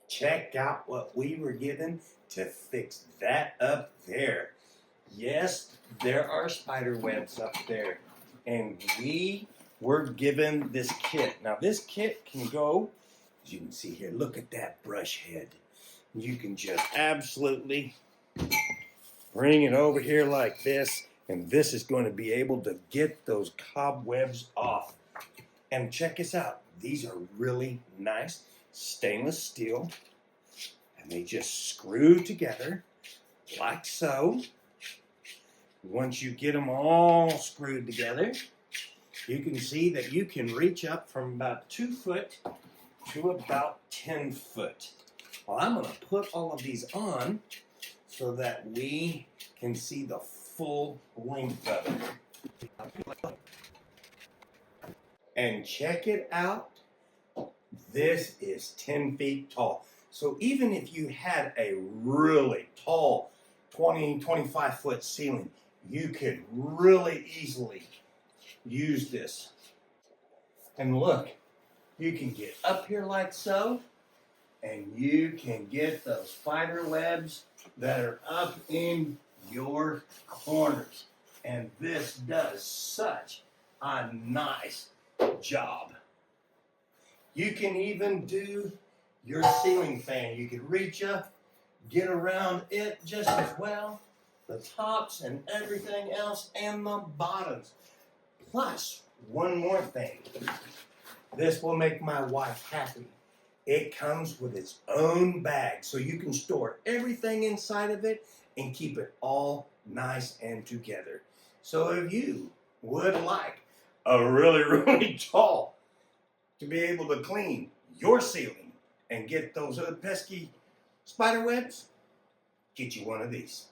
check out what we were given to fix that up there. Yes, there are spider webs up there, and we were given this kit. Now this kit can go, as you can see here, look at that brush head. You can just absolutely bring it over here like this, and this is going to be able to get those cobwebs off. And check this out. These are really nice stainless steel, and they just screw together like so. Once you get them all screwed together, you can see that you can reach up from about 2 foot to about 10 foot. Well, I'm going to put all of these on so that we can see the full length of it. And check it out. This is 10 feet tall. So even if you had a really tall 20, 25 foot ceiling, you could really easily use this. And look, you can get up here like so, and you can get those spider webs that are up in your corners. And this does such a nice job. You can even do your ceiling fan. You can reach up, get around it just as well. The tops and everything else and the bottoms. Plus, one more thing. This will make my wife happy. It comes with its own bag, so you can store everything inside of it and keep it all nice and together. So if you would like a really tall to be able to clean your ceiling and get those pesky spider webs, get you one of these.